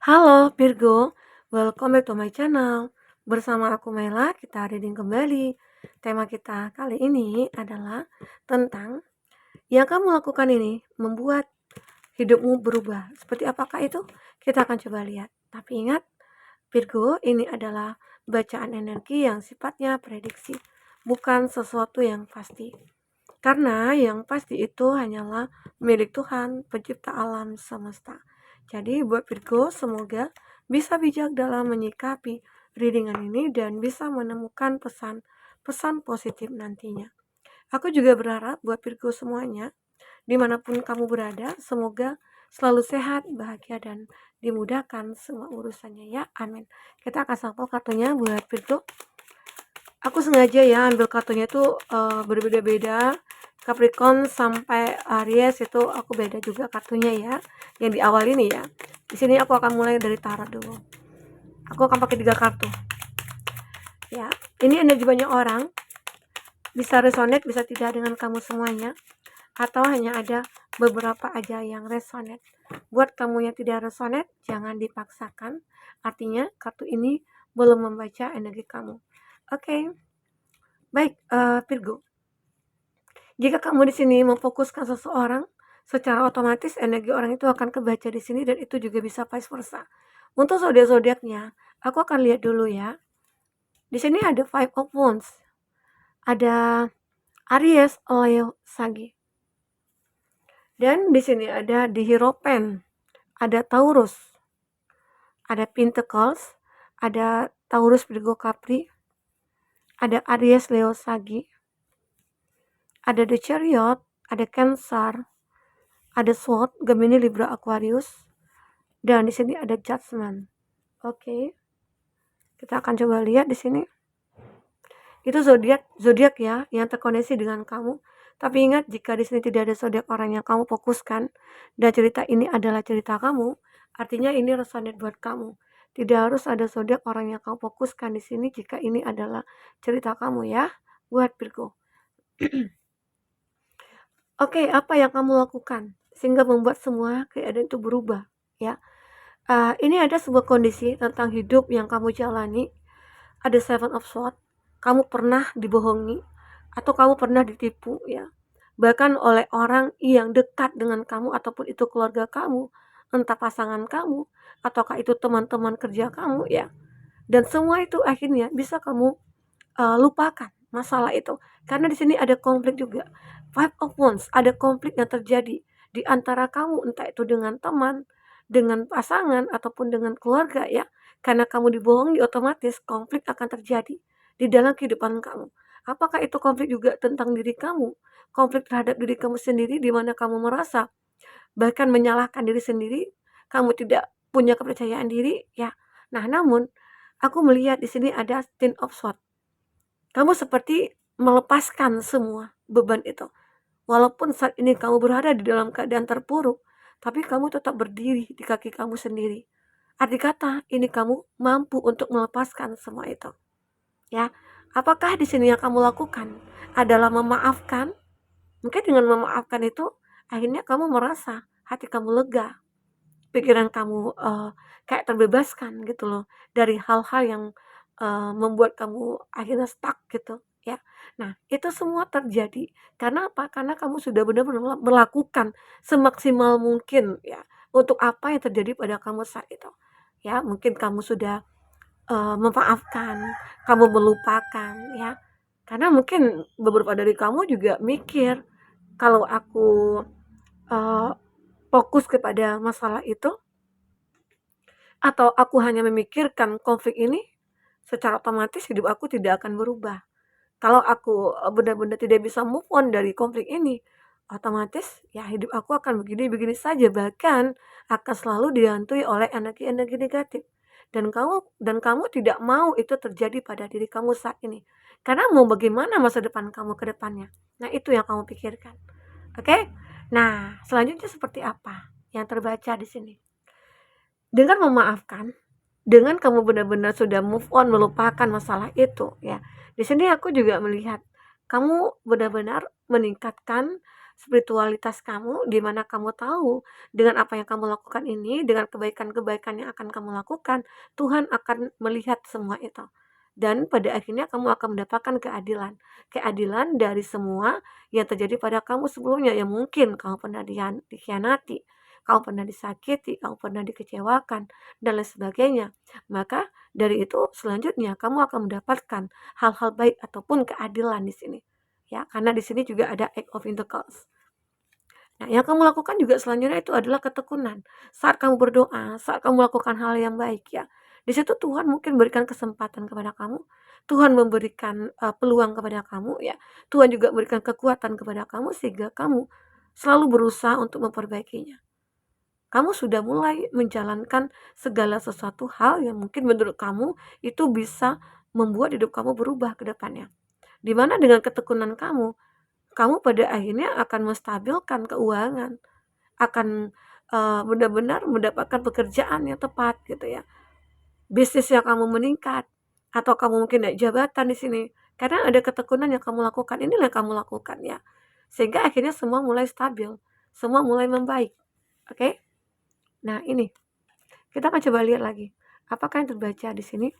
Halo Virgo, welcome back to my channel. Bersama aku Mela, kita reading kembali. Tema kita kali ini adalah tentang yang kamu lakukan ini membuat hidupmu berubah. Seperti apakah itu? Kita akan coba lihat. Tapi ingat, Virgo, ini adalah bacaan energi yang sifatnya prediksi, bukan sesuatu yang pasti. Karena yang pasti itu hanyalah milik Tuhan, pencipta alam semesta. Jadi buat Virgo, semoga bisa bijak dalam menyikapi readingan ini dan bisa menemukan pesan-pesan positif nantinya. Aku juga berharap buat Virgo semuanya, dimanapun kamu berada, semoga selalu sehat, bahagia, dan dimudahkan semua urusannya ya. Amin. Kita akan sampel kartunya buat Virgo. Aku sengaja ya ambil kartunya itu berbeda-beda. Capricorn sampai Aries itu aku beda juga kartunya ya. Yang di awal ini ya. Di sini aku akan mulai dari tarot dulu. Aku akan pakai 3 kartu. Ya, ini energi banyak orang. Bisa resonate, bisa tidak dengan kamu semuanya. Atau hanya ada beberapa aja yang resonate. Buat kamu yang tidak resonate, jangan dipaksakan. Artinya kartu ini belum membaca energi kamu. Oke. Baik, Virgo. Jika kamu di sini memfokuskan seseorang, secara otomatis energi orang itu akan kebaca di sini dan itu juga bisa vice versa. Untuk zodiak-zodiaknya, aku akan lihat dulu ya. Di sini ada Five of Wands, ada Aries, Leo, Sagi. Dan di sini ada The Hierophant, ada Taurus, ada Pentacles, ada Taurus, Virgo, Capri, ada Aries, Leo, Sagi, ada The Chariot, ada Cancer, ada Sword, Gemini, Libra, Aquarius, dan di sini ada Judgment. Oke. Kita akan coba lihat di sini. Itu zodiak ya yang terkoneksi dengan kamu. Tapi ingat, jika di sini tidak ada zodiak orang yang kamu fokuskan dan cerita ini adalah cerita kamu, artinya ini resonate buat kamu. Tidak harus ada zodiak orang yang kamu fokuskan di sini jika ini adalah cerita kamu ya, buat Virgo. Oke, apa yang kamu lakukan sehingga membuat semua keadaan itu berubah ya? Ini ada sebuah kondisi tentang hidup yang kamu jalani. Ada Seven of Swords. Kamu pernah dibohongi atau kamu pernah ditipu ya. Bahkan oleh orang yang dekat dengan kamu ataupun itu keluarga kamu, entah pasangan kamu ataukah itu teman-teman kerja kamu ya. Dan semua itu akhirnya bisa kamu lupakan masalah itu. Karena di sini ada konflik juga. Five of Wands, ada konflik yang terjadi di antara kamu, entah itu dengan teman, dengan pasangan, ataupun dengan keluarga ya. Karena kamu dibohongi, otomatis konflik akan terjadi di dalam kehidupan kamu. Apakah itu konflik juga tentang diri kamu? Konflik terhadap diri kamu sendiri, di mana kamu merasa bahkan menyalahkan diri sendiri, kamu tidak punya kepercayaan diri ya. Nah, namun aku melihat di sini ada Ten of Swords. Kamu seperti melepaskan semua beban itu. Walaupun saat ini kamu berada di dalam keadaan terpuruk, tapi kamu tetap berdiri di kaki kamu sendiri. Arti kata, ini kamu mampu untuk melepaskan semua itu. Ya, apakah di sini yang kamu lakukan adalah memaafkan? Mungkin dengan memaafkan itu, akhirnya kamu merasa hati kamu lega, pikiran kamu kayak terbebaskan gitu loh dari hal-hal yang membuat kamu akhirnya stuck gitu ya. Nah, itu semua terjadi karena apa? Karena kamu sudah benar-benar melakukan semaksimal mungkin ya untuk apa yang terjadi pada kamu saat itu. Ya, mungkin kamu sudah memaafkan, kamu melupakan ya. Karena mungkin beberapa dari kamu juga mikir, kalau aku fokus kepada masalah itu atau aku hanya memikirkan konflik ini, secara otomatis hidup aku tidak akan berubah. Kalau aku benar-benar tidak bisa move on dari konflik ini, otomatis ya hidup aku akan begini-begini saja, bahkan akan selalu dihantui oleh energi-energi negatif. Dan kamu tidak mau itu terjadi pada diri kamu saat ini. Karena mau bagaimana masa depan kamu ke depannya. Nah, itu yang kamu pikirkan. Oke? Nah, selanjutnya seperti apa yang terbaca di sini? Dengan memaafkan, dengan kamu benar-benar sudah move on, melupakan masalah itu ya. Di sini aku juga melihat kamu benar-benar meningkatkan spiritualitas kamu, di mana kamu tahu dengan apa yang kamu lakukan ini, dengan kebaikan-kebaikan yang akan kamu lakukan, Tuhan akan melihat semua itu. Dan pada akhirnya kamu akan mendapatkan keadilan. Keadilan dari semua yang terjadi pada kamu sebelumnya, yang mungkin kamu pernah dikhianati, kamu pernah disakiti, kamu pernah dikecewakan, dan lain sebagainya. Maka dari itu selanjutnya kamu akan mendapatkan hal-hal baik ataupun keadilan di sini. Ya, karena di sini juga ada act of intercourse. Nah, yang kamu lakukan juga selanjutnya itu adalah ketekunan. Saat kamu berdoa, saat kamu melakukan hal yang baik ya. Di situ Tuhan mungkin berikan kesempatan kepada kamu. Tuhan memberikan peluang kepada kamu ya. Tuhan juga memberikan kekuatan kepada kamu sehingga kamu selalu berusaha untuk memperbaikinya. Kamu sudah mulai menjalankan segala sesuatu hal yang mungkin menurut kamu itu bisa membuat hidup kamu berubah ke depannya. Di mana dengan ketekunan kamu pada akhirnya akan menstabilkan keuangan, akan benar-benar mendapatkan pekerjaan yang tepat gitu ya. Bisnis yang kamu meningkat atau kamu mungkin naik jabatan di sini karena ada ketekunan yang kamu lakukan. Inilah yang kamu lakukan ya. Sehingga akhirnya semua mulai stabil, semua mulai membaik. Oke? Nah, ini kita akan coba lihat lagi. Apakah yang terbaca di sini?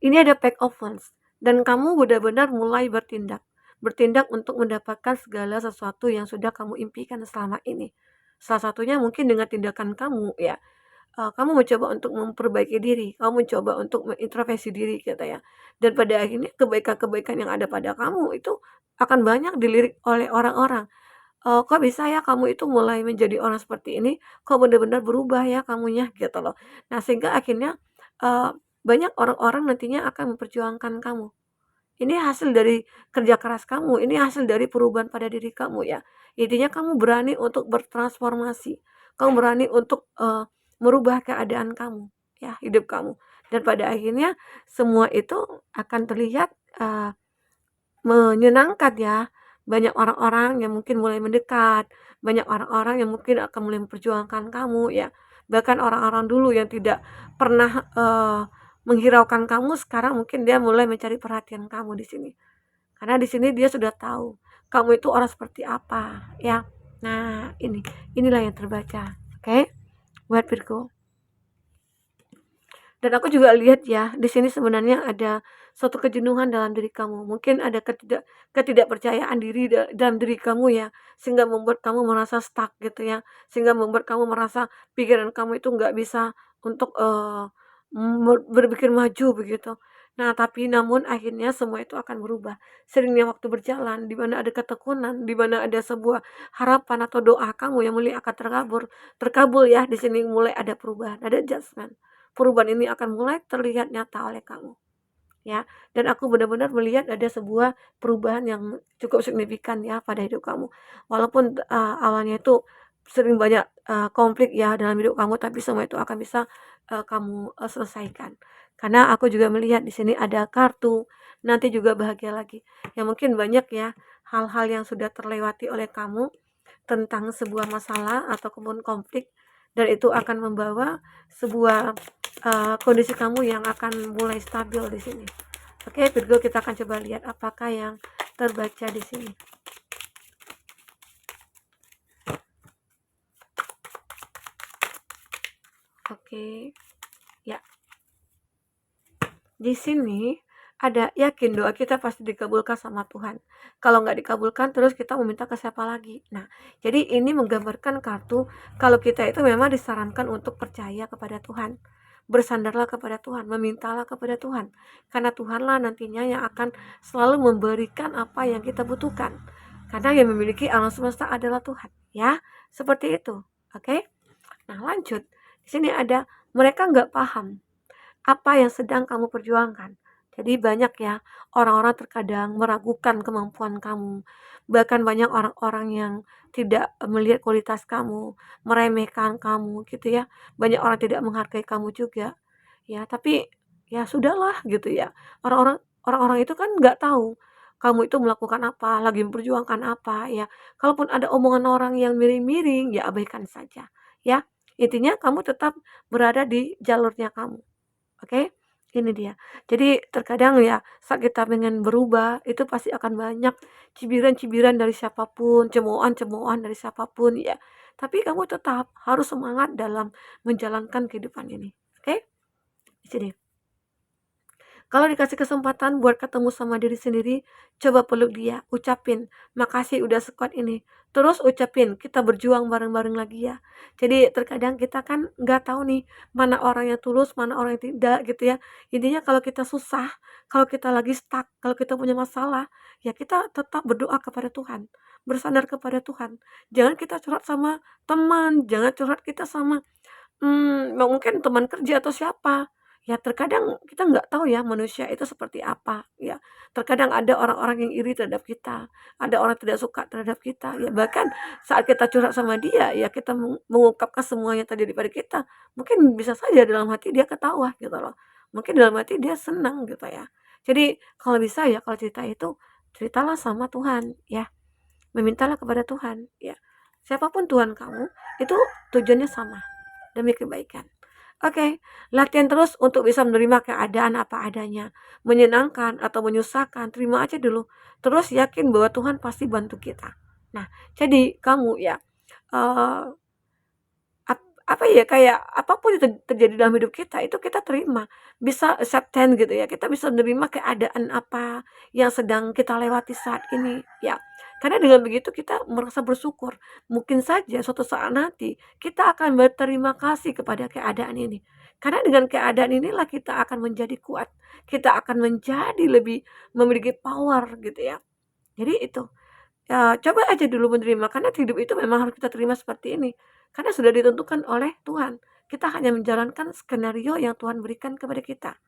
Ini ada pack of wands dan kamu benar-benar mulai bertindak untuk mendapatkan segala sesuatu yang sudah kamu impikan selama ini. Salah satunya mungkin dengan tindakan kamu ya. Kamu mencoba untuk memperbaiki diri, kamu mencoba untuk mengintrospeksi diri gitu ya. Dan pada akhirnya kebaikan-kebaikan yang ada pada kamu itu akan banyak dilirik oleh orang-orang. Kok bisa ya kamu itu mulai menjadi orang seperti ini, kok benar-benar berubah ya kamunya gitu loh. Nah, sehingga akhirnya banyak orang-orang nantinya akan memperjuangkan kamu. Ini hasil dari kerja keras kamu, ini hasil dari perubahan pada diri kamu ya. Intinya kamu berani untuk bertransformasi, kamu berani untuk merubah keadaan kamu, ya, hidup kamu. Dan pada akhirnya semua itu akan terlihat menyenangkan ya. Banyak orang-orang yang mungkin mulai mendekat, banyak orang-orang yang mungkin akan mulai memperjuangkan kamu ya. Bahkan orang-orang dulu yang tidak pernah menghiraukan kamu, sekarang mungkin dia mulai mencari perhatian kamu di sini. Karena di sini dia sudah tahu kamu itu orang seperti apa ya. Nah, inilah yang terbaca. Oke? Buat Virgo. Dan aku juga lihat ya, di sini sebenarnya ada suatu kejenuhan dalam diri kamu. Mungkin ada ketidakpercayaan diri dalam diri kamu ya, sehingga membuat kamu merasa stuck gitu ya, sehingga membuat kamu merasa pikiran kamu itu nggak bisa untuk berpikir maju begitu. Nah, tapi namun akhirnya semua itu akan berubah. Seringnya waktu berjalan, di mana ada ketekunan, di mana ada sebuah harapan atau doa kamu yang mulai akan terkabul ya. Di sini mulai ada perubahan, ada adjustment. Perubahan ini akan mulai terlihat nyata oleh kamu ya, dan aku benar-benar melihat ada sebuah perubahan yang cukup signifikan ya pada hidup kamu. Walaupun awalnya itu sering banyak konflik ya dalam hidup kamu, tapi semua itu akan bisa kamu selesaikan. Karena aku juga melihat di sini ada kartu nanti juga bahagia lagi. Ya mungkin banyak ya hal-hal yang sudah terlewati oleh kamu tentang sebuah masalah ataupun konflik, dan itu akan membawa sebuah kondisi kamu yang akan mulai stabil di sini. Oke, Virgo, kita akan coba lihat apakah yang terbaca di sini. Oke, ya. Di sini ada yakin doa kita pasti dikabulkan sama Tuhan. Kalau nggak dikabulkan terus kita meminta ke siapa lagi. Nah, jadi ini menggambarkan kartu kalau kita itu memang disarankan untuk percaya kepada Tuhan. Bersandarlah kepada Tuhan, memintalah kepada Tuhan. Karena Tuhanlah nantinya yang akan selalu memberikan apa yang kita butuhkan. Karena yang memiliki alam semesta adalah Tuhan. Ya, seperti itu. Oke? Nah, lanjut. Di sini ada mereka nggak paham apa yang sedang kamu perjuangkan. Jadi banyak ya orang-orang terkadang meragukan kemampuan kamu. Bahkan banyak orang-orang yang tidak melihat kualitas kamu, meremehkan kamu gitu ya. Banyak orang tidak menghargai kamu juga. Ya, tapi ya sudahlah gitu ya. Orang-orang itu kan nggak tahu kamu itu melakukan apa, lagi memperjuangkan apa ya. Kalaupun ada omongan orang yang miring-miring, ya abaikan saja ya. Intinya kamu tetap berada di jalurnya kamu. Oke, Ini dia. Jadi terkadang ya saat kita pengen berubah itu pasti akan banyak cibiran-cibiran dari siapapun, cemoohan-cemoohan dari siapapun ya. Tapi kamu tetap harus semangat dalam menjalankan kehidupan ini. Oke? Di sini. Kalau dikasih kesempatan buat ketemu sama diri sendiri, coba peluk dia, ucapin, "Makasih udah sekuat ini." Terus ucapin, "Kita berjuang bareng-bareng lagi ya." Jadi terkadang kita kan nggak tahu nih, mana orang yang tulus, mana orang yang tidak gitu ya. Intinya kalau kita susah, kalau kita lagi stuck, kalau kita punya masalah, ya kita tetap berdoa kepada Tuhan, bersandar kepada Tuhan. Jangan kita curhat sama teman, jangan curhat kita sama mungkin teman kerja atau siapa. Ya terkadang kita nggak tahu ya manusia itu seperti apa, ya. Terkadang ada orang-orang yang iri terhadap kita, ada orang tidak suka terhadap kita, ya bahkan saat kita curhat sama dia, ya kita mengungkapkan semua yang terjadi pada kita, mungkin bisa saja dalam hati dia ketawa gitu loh. Mungkin dalam hati dia senang gitu ya. Jadi kalau bisa ya kalau cerita itu, ceritalah sama Tuhan ya, memintalah kepada Tuhan ya. Siapapun Tuhan kamu, itu tujuannya sama, demi kebaikan. Oke, latihan terus untuk bisa menerima keadaan apa adanya. Menyenangkan atau menyusahkan, terima aja dulu. Terus yakin bahwa Tuhan pasti bantu kita. Nah, jadi kamu ya, eee, apa ya, kayak apapun yang terjadi dalam hidup kita, itu kita terima. Bisa acceptance gitu ya, kita bisa menerima keadaan apa yang sedang kita lewati saat ini, ya. Karena dengan begitu kita merasa bersyukur. Mungkin saja suatu saat nanti kita akan berterima kasih kepada keadaan ini. Karena dengan keadaan inilah kita akan menjadi kuat, kita akan menjadi lebih memiliki power gitu ya. Jadi itu. Ya, coba aja dulu menerima, karena hidup itu memang harus kita terima seperti ini. Karena sudah ditentukan oleh Tuhan. Kita hanya menjalankan skenario yang Tuhan berikan kepada kita.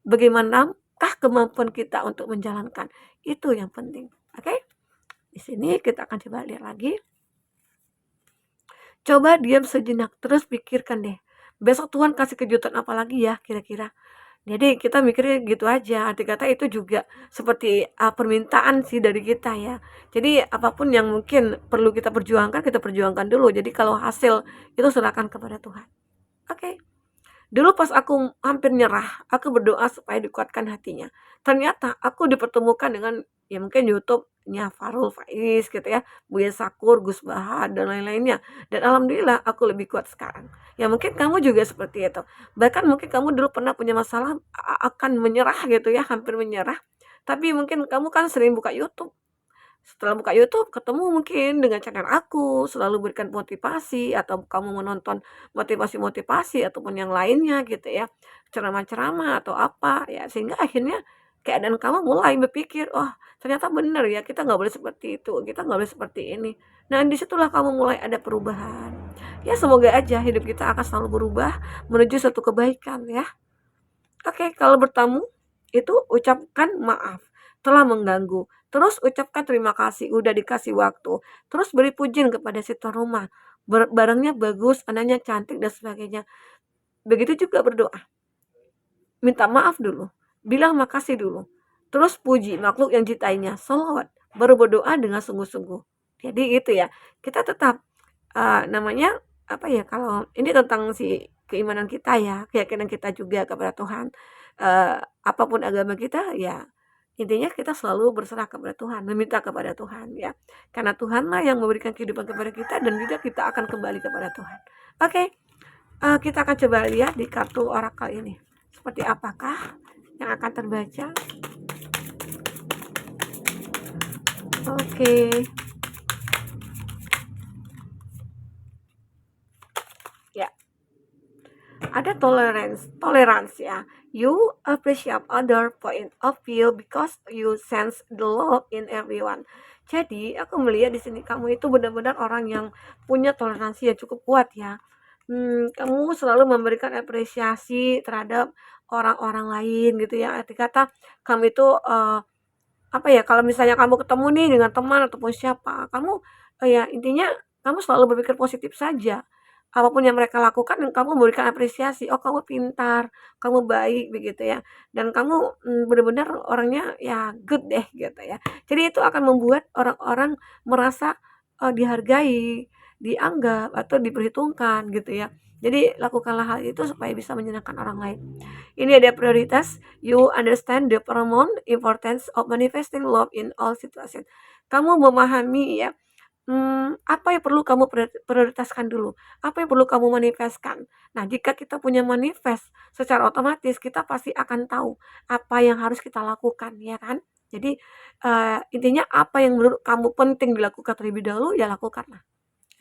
Bagaimanakah kemampuan kita untuk menjalankan? Itu yang penting. Oke? Di sini kita akan coba lihat lagi. Coba diam sejenak, terus pikirkan deh. Besok Tuhan kasih kejutan apa lagi ya kira-kira? Jadi kita mikirnya gitu aja, arti kata itu juga seperti, permintaan sih dari kita ya. Jadi apapun yang mungkin perlu kita perjuangkan dulu. Jadi kalau hasil itu serahkan kepada Tuhan. Oke. Dulu pas aku hampir nyerah, aku berdoa supaya dikuatkan hatinya. Ternyata aku dipertemukan dengan ya mungkin YouTube-nya Farul Faiz gitu ya, Buya Sakur, Gus Bahar dan lain-lainnya. Dan alhamdulillah aku lebih kuat sekarang. Ya mungkin kamu juga seperti itu. Bahkan mungkin kamu dulu pernah punya masalah akan menyerah gitu ya, hampir menyerah. Tapi mungkin kamu kan sering buka YouTube. Setelah buka YouTube, ketemu mungkin dengan channel aku, selalu berikan motivasi, atau kamu menonton motivasi-motivasi, ataupun yang lainnya gitu ya, ceramah-ceramah atau apa, ya sehingga akhirnya keadaan kamu mulai berpikir, "Oh ternyata benar ya, kita nggak boleh seperti itu, kita nggak boleh seperti ini." Nah disitulah kamu mulai ada perubahan. Ya semoga aja hidup kita akan selalu berubah menuju suatu kebaikan ya. Oke, kalau bertamu itu ucapkan maaf telah mengganggu. Terus ucapkan terima kasih udah dikasih waktu. Terus beri pujian kepada si tuan rumah. Barangnya bagus, anaknya cantik dan sebagainya. Begitu juga berdoa. Minta maaf dulu. Bilang makasih dulu. Terus puji makhluk yang cintainya. Sholawat. Baru berdoa dengan sungguh-sungguh. Jadi gitu ya. Kita tetap namanya apa ya, kalau ini tentang si keimanan kita ya, keyakinan kita juga kepada Tuhan. Apapun agama kita ya intinya kita selalu berserah kepada Tuhan, meminta kepada Tuhan ya. Karena Tuhanlah yang memberikan kehidupan kepada kita dan juga kita akan kembali kepada Tuhan. Oke, kita akan coba lihat di kartu orakel ini. Seperti apakah yang akan terbaca? Oke. Ya. Ada tolerance ya. You appreciate other point of view because you sense the love in everyone. Jadi aku melihat di sini kamu itu benar-benar orang yang punya toleransi yang cukup kuat ya. Kamu selalu memberikan apresiasi terhadap orang-orang lain gitu ya. Arti kata kamu itu apa ya, kalau misalnya kamu ketemu nih dengan teman ataupun siapa, kamu ya intinya kamu selalu berpikir positif saja. Apapun yang mereka lakukan dan kamu memberikan apresiasi, "Oh kamu pintar, kamu baik," begitu ya. Dan kamu, benar-benar orangnya ya good deh gitu ya. Jadi itu akan membuat orang-orang merasa, dihargai, dianggap, atau diperhitungkan gitu ya. Jadi lakukanlah hal itu supaya bisa menyenangkan orang lain. Ini ada prioritas. You understand the paramount importance of manifesting love in all situations. Kamu memahami ya, apa yang perlu kamu prioritaskan dulu, apa yang perlu kamu manifestkan. Nah, jika kita punya manifest, secara otomatis kita pasti akan tahu apa yang harus kita lakukan, ya kan? Jadi, intinya apa yang menurut kamu penting dilakukan terlebih dahulu, ya lakukanlah.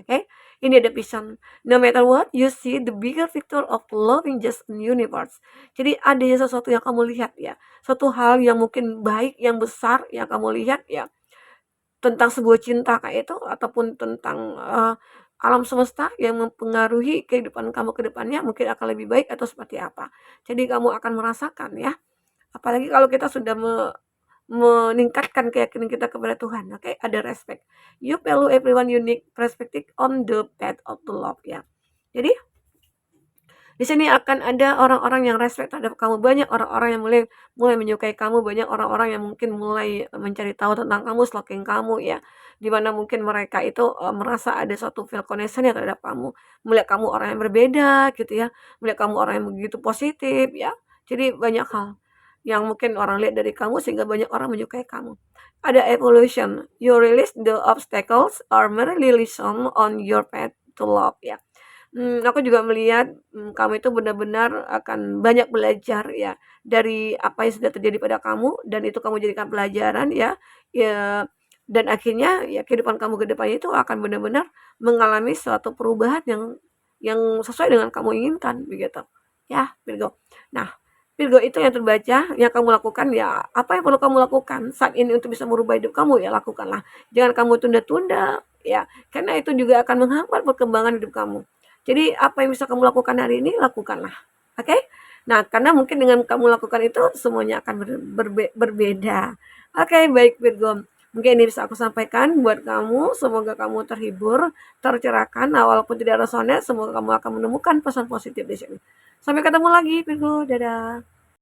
Oke, ini ada vision. No matter what, you see the bigger picture of loving just in universe. Jadi ada sesuatu yang kamu lihat ya, suatu hal yang mungkin baik, yang besar yang kamu lihat ya, tentang sebuah cinta kayak itu ataupun tentang, alam semesta yang mempengaruhi kehidupan kamu ke depannya mungkin akan lebih baik atau seperti apa. Jadi kamu akan merasakan ya, apalagi kalau kita sudah meningkatkan keyakinan kita kepada Tuhan, oke, ada respect. You value everyone unique perspective on the path of the love ya. Jadi di sini akan ada orang-orang yang respect terhadap kamu, banyak orang-orang yang mulai mulai menyukai kamu, banyak orang-orang yang mungkin mulai mencari tahu tentang kamu, stalking kamu ya. Di mana mungkin mereka itu, merasa ada suatu feel connection ya terhadap kamu, melihat kamu orang yang berbeda gitu ya, melihat kamu orang yang begitu positif ya. Jadi banyak hal yang mungkin orang lihat dari kamu sehingga banyak orang menyukai kamu. Ada evolution, you release the obstacles or merely listen on your path to love ya. Aku juga melihat, kamu itu benar-benar akan banyak belajar ya, dari apa yang sudah terjadi pada kamu dan itu kamu jadikan pelajaran ya, ya dan akhirnya ya kehidupan kamu ke depannya itu akan benar-benar mengalami suatu perubahan yang sesuai dengan kamu inginkan, begitu. Ya, Virgo. Nah, Virgo itu yang terbaca, yang kamu lakukan ya apa yang perlu kamu lakukan saat ini untuk bisa merubah hidup kamu, ya lakukanlah. Jangan kamu tunda-tunda, ya, karena itu juga akan menghambat perkembangan hidup kamu. Jadi apa yang bisa kamu lakukan hari ini, lakukanlah. Oke? Nah, karena mungkin dengan kamu lakukan itu semuanya akan berbeda. Oke, baik Virgo. Mungkin ini bisa aku sampaikan buat kamu. Semoga kamu terhibur, tercerahkan. Nah, walaupun tidak resonate, semoga kamu akan menemukan pesan positif di sini. Sampai ketemu lagi Virgo. Dadah.